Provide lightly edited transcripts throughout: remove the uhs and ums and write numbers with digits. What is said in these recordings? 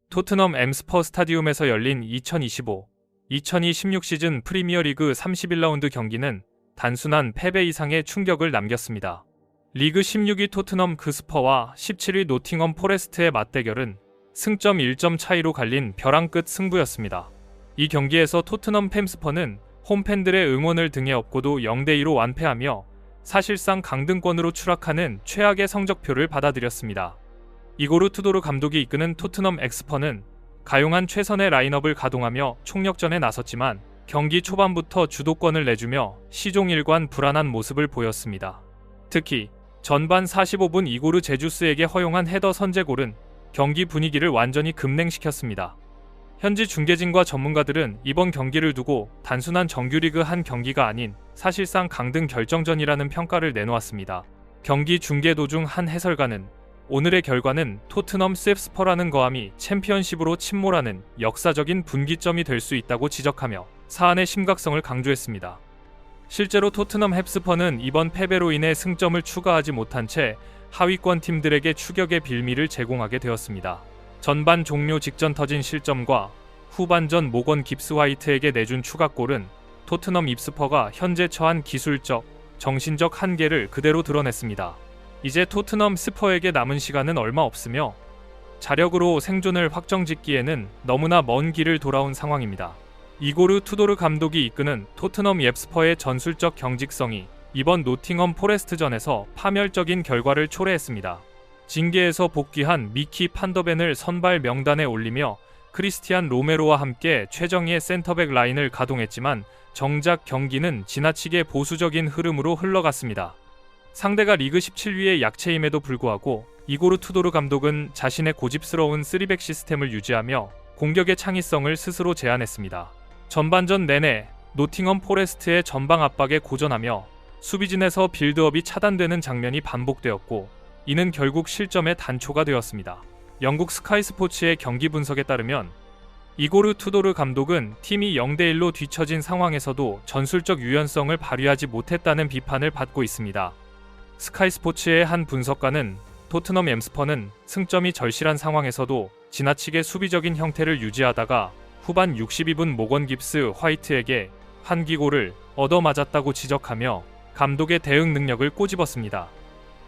토트넘 엠스퍼 스타디움에서 열린 2025-2026 시즌 프리미어리그 31라운드 경기는 단순한 패배 이상의 충격을 남겼습니다. 리그 16위 토트넘 스퍼와 17위 노팅엄 포레스트의 맞대결은 승점 1점 차이로 갈린 벼랑 끝 승부였습니다. 이 경기에서 토트넘 햄스퍼는 홈팬들의 응원을 등에 업고도 0대2로 완패하며 사실상 강등권으로 추락하는 최악의 성적표를 받아들였습니다. 이고르 투도르 감독이 이끄는 토트넘 엑스퍼는 가용한 최선의 라인업을 가동하며 총력전에 나섰지만 경기 초반부터 주도권을 내주며 시종일관 불안한 모습을 보였습니다. 특히 전반 45분 이고르 제주스에게 허용한 헤더 선제골은 경기 분위기를 완전히 급냉시켰습니다. 현지 중계진과 전문가들은 이번 경기를 두고 단순한 정규리그 한 경기가 아닌 사실상 강등 결정전이라는 평가를 내놓았습니다. 경기 중계 도중 한 해설가는 오늘의 결과는 토트넘 스퍼라는 거함이 챔피언십으로 침몰하는 역사적인 분기점이 될 수 있다고 지적하며 사안의 심각성을 강조했습니다. 실제로 토트넘 헵스퍼는 이번 패배로 인해 승점을 추가하지 못한 채 하위권 팀들에게 추격의 빌미를 제공하게 되었습니다. 전반 종료 직전 터진 실점과 후반전 모건 깁스 화이트에게 내준 추가골은 토트넘 헵스퍼가 현재 처한 기술적, 정신적 한계를 그대로 드러냈습니다. 이제 토트넘 스퍼에게 남은 시간은 얼마 없으며 자력으로 생존을 확정짓기에는 너무나 먼 길을 돌아온 상황입니다. 이고르 투도르 감독이 이끄는 토트넘 옙스퍼의 전술적 경직성이 이번 노팅엄 포레스트전에서 파멸적인 결과를 초래했습니다. 징계에서 복귀한 미키 판더벤을 선발 명단에 올리며 크리스티안 로메로와 함께 최정예의 센터백 라인을 가동했지만 정작 경기는 지나치게 보수적인 흐름으로 흘러갔습니다. 상대가 리그 17위의 약체임에도 불구하고 이고르 투도르 감독은 자신의 고집스러운 3백 시스템을 유지하며 공격의 창의성을 스스로 제한했습니다. 전반전 내내 노팅엄 포레스트의 전방 압박에 고전하며 수비진에서 빌드업이 차단되는 장면이 반복되었고 이는 결국 실점의 단초가 되었습니다. 영국 스카이 스포츠의 경기 분석에 따르면 이고르 투도르 감독은 팀이 0대1로 뒤처진 상황에서도 전술적 유연성을 발휘하지 못했다는 비판을 받고 있습니다. 스카이 스포츠의 한 분석가는 토트넘 옙스퍼는 승점이 절실한 상황에서도 지나치게 수비적인 형태를 유지하다가 후반 62분 모건 깁스 화이트에게 환기골을 얻어맞았다고 지적하며 감독의 대응 능력을 꼬집었습니다.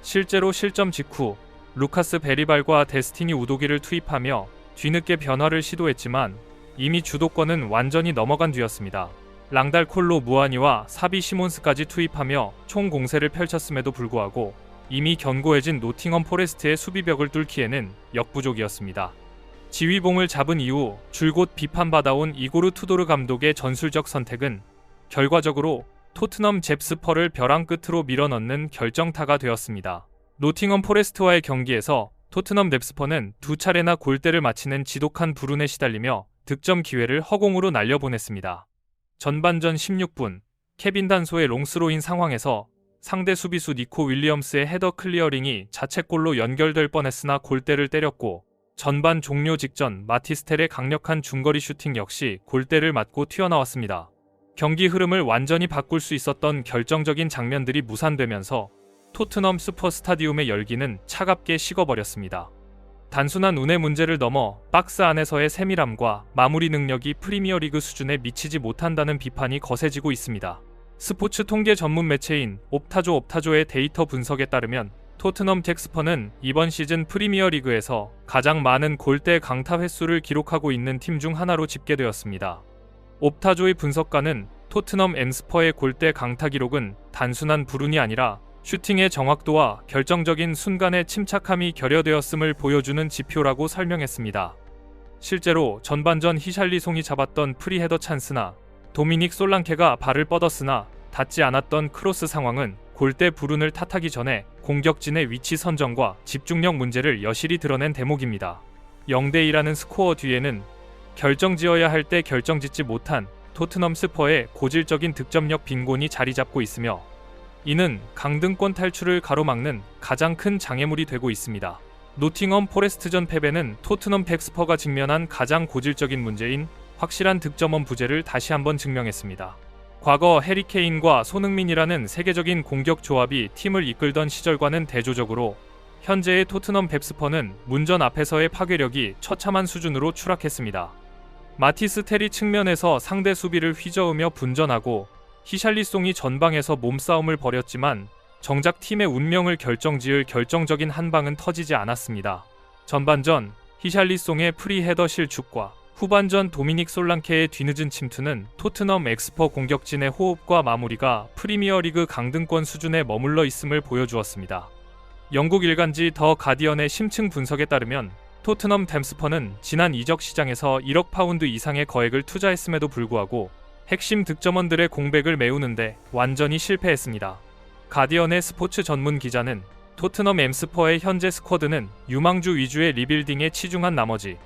실제로 실점 직후 루카스 베리발과 데스티니 우도기를 투입하며 뒤늦게 변화를 시도했지만 이미 주도권은 완전히 넘어간 뒤였습니다. 랑달 콜로 무아니와 사비 시몬스까지 투입하며 총 공세를 펼쳤음에도 불구하고 이미 견고해진 노팅엄 포레스트의 수비벽을 뚫기에는 역부족이었습니다. 지휘봉을 잡은 이후 줄곧 비판받아온 이고르 투도르 감독의 전술적 선택은 결과적으로 토트넘 옙스퍼를 벼랑 끝으로 밀어넣는 결정타가 되었습니다. 노팅엄 포레스트와의 경기에서 토트넘 옙스퍼는 두 차례나 골대를 맞히는 지독한 불운에 시달리며 득점 기회를 허공으로 날려보냈습니다. 전반전 16분 케빈 단소의 롱스로인 상황에서 상대 수비수 니코 윌리엄스의 헤더 클리어링이 자책골로 연결될 뻔했으나 골대를 때렸고 전반 종료 직전 마티스텔의 강력한 중거리 슈팅 역시 골대를 맞고 튀어나왔습니다. 경기 흐름을 완전히 바꿀 수 있었던 결정적인 장면들이 무산되면서 토트넘 스퍼 스타디움의 열기는 차갑게 식어버렸습니다. 단순한 운의 문제를 넘어 박스 안에서의 세밀함과 마무리 능력이 프리미어리그 수준에 미치지 못한다는 비판이 거세지고 있습니다. 스포츠 통계 전문 매체인 옵타조의 데이터 분석에 따르면 토트넘 헥스퍼는 이번 시즌 프리미어리그에서 가장 많은 골대 강타 횟수를 기록하고 있는 팀 중 하나로 집계되었습니다. 옵타조의 분석가는 토트넘 엠스퍼의 골대 강타 기록은 단순한 불운이 아니라 슈팅의 정확도와 결정적인 순간의 침착함이 결여되었음을 보여주는 지표라고 설명했습니다. 실제로 전반전 히샬리송이 잡았던 프리헤더 찬스나 도미닉 솔랑케가 발을 뻗었으나 닿지 않았던 크로스 상황은 골대 불운을 탓하기 전에 공격진의 위치 선정과 집중력 문제를 여실히 드러낸 대목입니다. 0대2라는 스코어 뒤에는 결정지어야 할 때 결정짓지 못한 토트넘 스퍼의 고질적인 득점력 빈곤이 자리 잡고 있으며 이는 강등권 탈출을 가로막는 가장 큰 장애물이 되고 있습니다. 노팅엄 포레스트전 패배는 토트넘 헵스퍼가 직면한 가장 고질적인 문제인 확실한 득점원 부재를 다시 한번 증명했습니다. 과거 해리 케인과 손흥민이라는 세계적인 공격 조합이 팀을 이끌던 시절과는 대조적으로 현재의 토트넘 뎁스퍼는 문전 앞에서의 파괴력이 처참한 수준으로 추락했습니다. 마티스 테리 측면에서 상대 수비를 휘저으며 분전하고 히샬리송이 전방에서 몸싸움을 벌였지만 정작 팀의 운명을 결정지을 결정적인 한 방은 터지지 않았습니다. 전반전 히샬리송의 프리헤더 실축과 후반전 도미닉 솔랑케의 뒤늦은 침투는 토트넘 엑스퍼 공격진의 호흡과 마무리가 프리미어리그 강등권 수준에 머물러 있음을 보여주었습니다. 영국 일간지 더 가디언의 심층 분석에 따르면 토트넘 댐스퍼는 지난 이적 시장에서 1억 파운드 이상의 거액을 투자했음에도 불구하고 핵심 득점원들의 공백을 메우는데 완전히 실패했습니다. 가디언의 스포츠 전문 기자는 토트넘 엠스퍼의 현재 스쿼드는 유망주 위주의 리빌딩에 치중한 나머지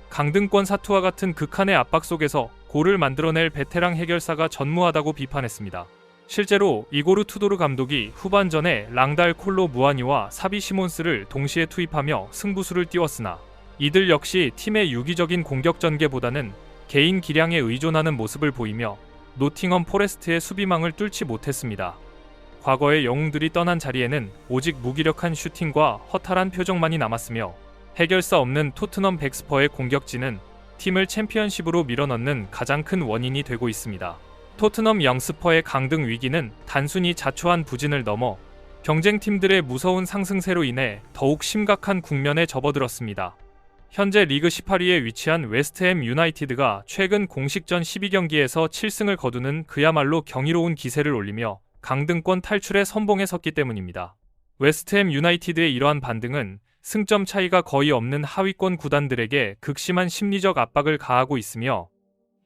강등권 사투와 같은 극한의 압박 속에서 골을 만들어낼 베테랑 해결사가 전무하다고 비판했습니다. 실제로 이고르 투도르 감독이 후반전에 랑달 콜로 무아니와 사비 시몬스를 동시에 투입하며 승부수를 띄웠으나 이들 역시 팀의 유기적인 공격 전개보다는 개인 기량에 의존하는 모습을 보이며 노팅엄 포레스트의 수비망을 뚫지 못했습니다. 과거의 영웅들이 떠난 자리에는 오직 무기력한 슈팅과 허탈한 표정만이 남았으며 해결사 없는 토트넘 백스퍼의 공격진은 팀을 챔피언십으로 밀어넣는 가장 큰 원인이 되고 있습니다. 토트넘 영스퍼의 강등 위기는 단순히 자초한 부진을 넘어 경쟁팀들의 무서운 상승세로 인해 더욱 심각한 국면에 접어들었습니다. 현재 리그 18위에 위치한 웨스트햄 유나이티드가 최근 공식전 12경기에서 7승을 거두는 그야말로 경이로운 기세를 올리며 강등권 탈출에 선봉에 섰기 때문입니다. 웨스트햄 유나이티드의 이러한 반등은 승점 차이가 거의 없는 하위권 구단들에게 극심한 심리적 압박을 가하고 있으며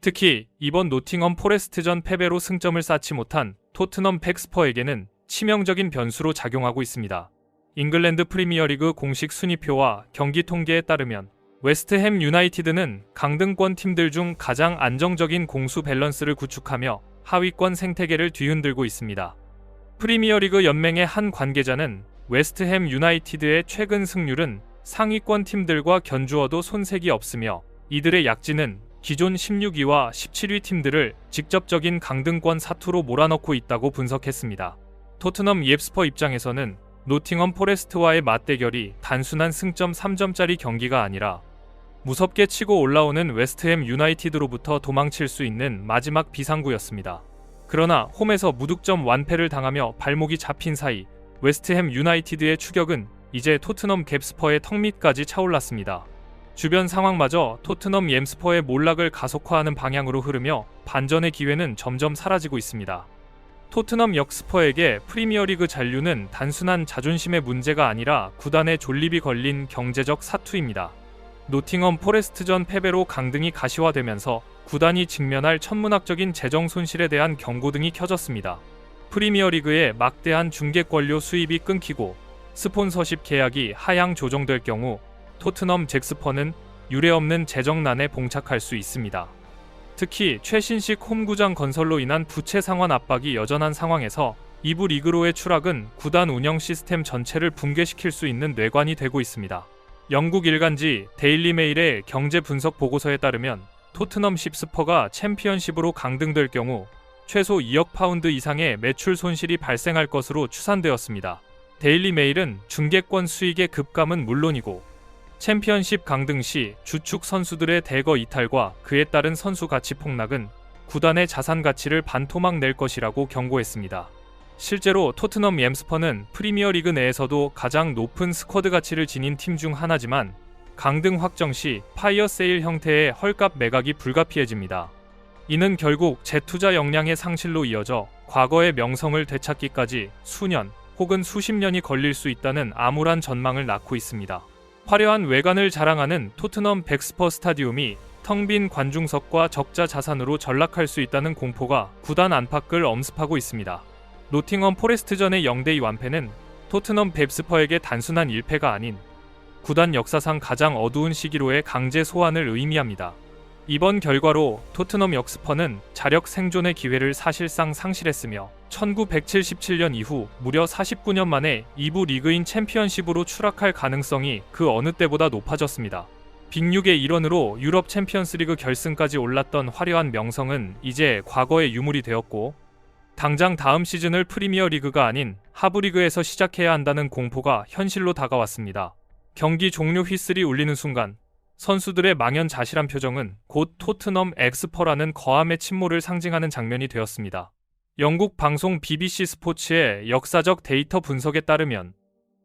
특히 이번 노팅엄 포레스트전 패배로 승점을 쌓지 못한 토트넘 백스퍼에게는 치명적인 변수로 작용하고 있습니다. 잉글랜드 프리미어리그 공식 순위표와 경기 통계에 따르면 웨스트햄 유나이티드는 강등권 팀들 중 가장 안정적인 공수 밸런스를 구축하며 하위권 생태계를 뒤흔들고 있습니다. 프리미어리그 연맹의 한 관계자는 웨스트햄 유나이티드의 최근 승률은 상위권 팀들과 견주어도 손색이 없으며 이들의 약진은 기존 16위와 17위 팀들을 직접적인 강등권 사투로 몰아넣고 있다고 분석했습니다. 토트넘 옙스퍼 입장에서는 노팅엄 포레스트와의 맞대결이 단순한 승점 3점짜리 경기가 아니라 무섭게 치고 올라오는 웨스트햄 유나이티드로부터 도망칠 수 있는 마지막 비상구였습니다. 그러나 홈에서 무득점 완패를 당하며 발목이 잡힌 사이 웨스트햄 유나이티드의 추격은 이제 토트넘 갭스퍼의 턱 밑까지 차올랐습니다. 주변 상황마저 토트넘 옙스퍼의 몰락을 가속화하는 방향으로 흐르며 반전의 기회는 점점 사라지고 있습니다. 토트넘 역스퍼에게 프리미어리그 잔류는 단순한 자존심의 문제가 아니라 구단의 존립이 걸린 경제적 사투입니다. 노팅엄 포레스트전 패배로 강등이 가시화되면서 구단이 직면할 천문학적인 재정 손실에 대한 경고등이 켜졌습니다. 프리미어리그의 막대한 중계권료 수입이 끊기고 스폰서십 계약이 하향 조정될 경우 토트넘 잭스퍼는 유례없는 재정난에 봉착할 수 있습니다. 특히 최신식 홈구장 건설로 인한 부채 상환 압박이 여전한 상황에서 2부 리그로의 추락은 구단 운영 시스템 전체를 붕괴시킬 수 있는 뇌관이 되고 있습니다. 영국 일간지 데일리 메일의 경제 분석 보고서에 따르면 토트넘 씹스퍼가 챔피언십으로 강등될 경우 최소 2억 파운드 이상의 매출 손실이 발생할 것으로 추산되었습니다. 데일리 메일은 중계권 수익의 급감은 물론이고 챔피언십 강등 시 주축 선수들의 대거 이탈과 그에 따른 선수 가치 폭락은 구단의 자산 가치를 반토막 낼 것이라고 경고했습니다. 실제로 토트넘 옙스퍼는 프리미어리그 내에서도 가장 높은 스쿼드 가치를 지닌 팀 중 하나지만 강등 확정 시 파이어 세일 형태의 헐값 매각이 불가피해집니다. 이는 결국 재투자 역량의 상실로 이어져 과거의 명성을 되찾기까지 수년 혹은 수십 년이 걸릴 수 있다는 암울한 전망을 낳고 있습니다. 화려한 외관을 자랑하는 토트넘 백스퍼 스타디움이 텅 빈 관중석과 적자 자산으로 전락할 수 있다는 공포가 구단 안팎을 엄습하고 있습니다. 노팅엄 포레스트전의 0대2 완패는 토트넘 뎁스퍼에게 단순한 1패가 아닌 구단 역사상 가장 어두운 시기로의 강제 소환을 의미합니다. 이번 결과로 토트넘 역스퍼는 자력 생존의 기회를 사실상 상실했으며 1977년 이후 무려 49년 만에 2부 리그인 챔피언십으로 추락할 가능성이 그 어느 때보다 높아졌습니다. 빅6의 일원으로 유럽 챔피언스리그 결승까지 올랐던 화려한 명성은 이제 과거의 유물이 되었고 당장 다음 시즌을 프리미어 리그가 아닌 하브리그에서 시작해야 한다는 공포가 현실로 다가왔습니다. 경기 종료 휘슬이 울리는 순간 선수들의 망연자실한 표정은 곧 토트넘 엑스퍼라는 거함의 침몰을 상징하는 장면이 되었습니다. 영국 방송 BBC 스포츠의 역사적 데이터 분석에 따르면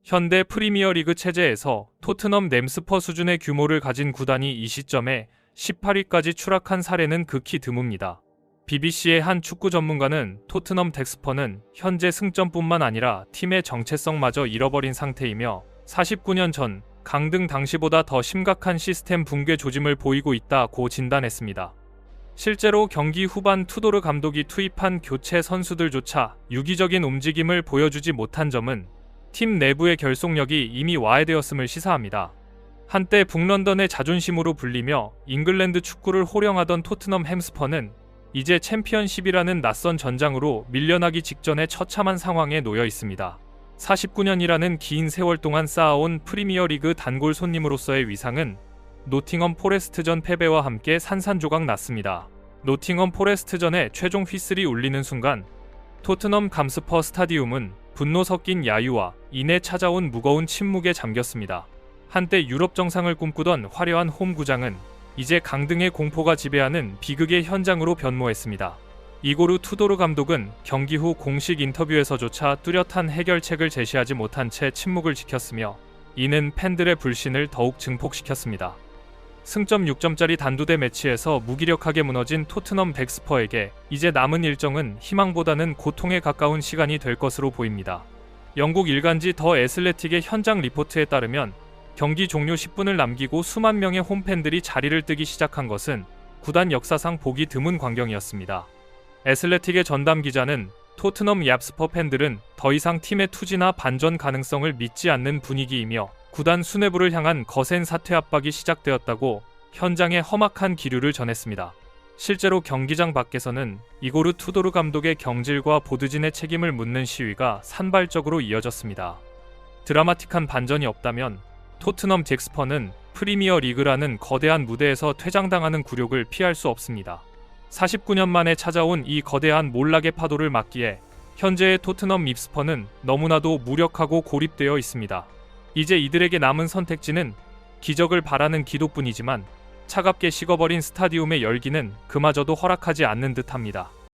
현대 프리미어리그 체제에서 토트넘 램스퍼 수준의 규모를 가진 구단이 이 시점에 18위까지 추락한 사례는 극히 드뭅니다. BBC의 한 축구 전문가는 토트넘 덱스퍼는 현재 승점뿐만 아니라 팀의 정체성마저 잃어버린 상태이며 49년 전 강등 당시보다 더 심각한 시스템 붕괴 조짐을 보이고 있다고 진단했습니다. 실제로 경기 후반 투도르 감독이 투입한 교체 선수들조차 유기적인 움직임을 보여주지 못한 점은 팀 내부의 결속력이 이미 와해되었음을 시사합니다. 한때 북런던의 자존심으로 불리며 잉글랜드 축구를 호령하던 토트넘 햄스퍼는 이제 챔피언십이라는 낯선 전장으로 밀려나기 직전의 처참한 상황에 놓여 있습니다. 49년이라는 긴 세월 동안 쌓아온 프리미어리그 단골 손님으로서의 위상은 노팅엄 포레스트전 패배와 함께 산산조각 났습니다. 노팅엄 포레스트전의 최종 휘슬이 울리는 순간 토트넘 감스퍼 스타디움은 분노 섞인 야유와 이내 찾아온 무거운 침묵에 잠겼습니다. 한때 유럽 정상을 꿈꾸던 화려한 홈구장은 이제 강등의 공포가 지배하는 비극의 현장으로 변모했습니다. 이고르 투도르 감독은 경기 후 공식 인터뷰에서조차 뚜렷한 해결책을 제시하지 못한 채 침묵을 지켰으며 이는 팬들의 불신을 더욱 증폭시켰습니다. 승점 6점짜리 단두대 매치에서 무기력하게 무너진 토트넘 덱스퍼에게 이제 남은 일정은 희망보다는 고통에 가까운 시간이 될 것으로 보입니다. 영국 일간지 더 애슬레틱의 현장 리포트에 따르면 경기 종료 10분을 남기고 수만 명의 홈팬들이 자리를 뜨기 시작한 것은 구단 역사상 보기 드문 광경이었습니다. 애슬레틱의 전담 기자는 토트넘 얍스퍼 팬들은 더 이상 팀의 투지나 반전 가능성을 믿지 않는 분위기이며 구단 수뇌부를 향한 거센 사퇴 압박이 시작되었다고 현장의 험악한 기류를 전했습니다. 실제로 경기장 밖에서는 이고르 투도르 감독의 경질과 보드진의 책임을 묻는 시위가 산발적으로 이어졌습니다. 드라마틱한 반전이 없다면 토트넘 잭스퍼는 프리미어 리그라는 거대한 무대에서 퇴장당하는 굴욕을 피할 수 없습니다. 49년 만에 찾아온 이 거대한 몰락의 파도를 막기에 현재의 토트넘 립스퍼는 너무나도 무력하고 고립되어 있습니다. 이제 이들에게 남은 선택지는 기적을 바라는 기도뿐이지만 차갑게 식어버린 스타디움의 열기는 그마저도 허락하지 않는 듯합니다.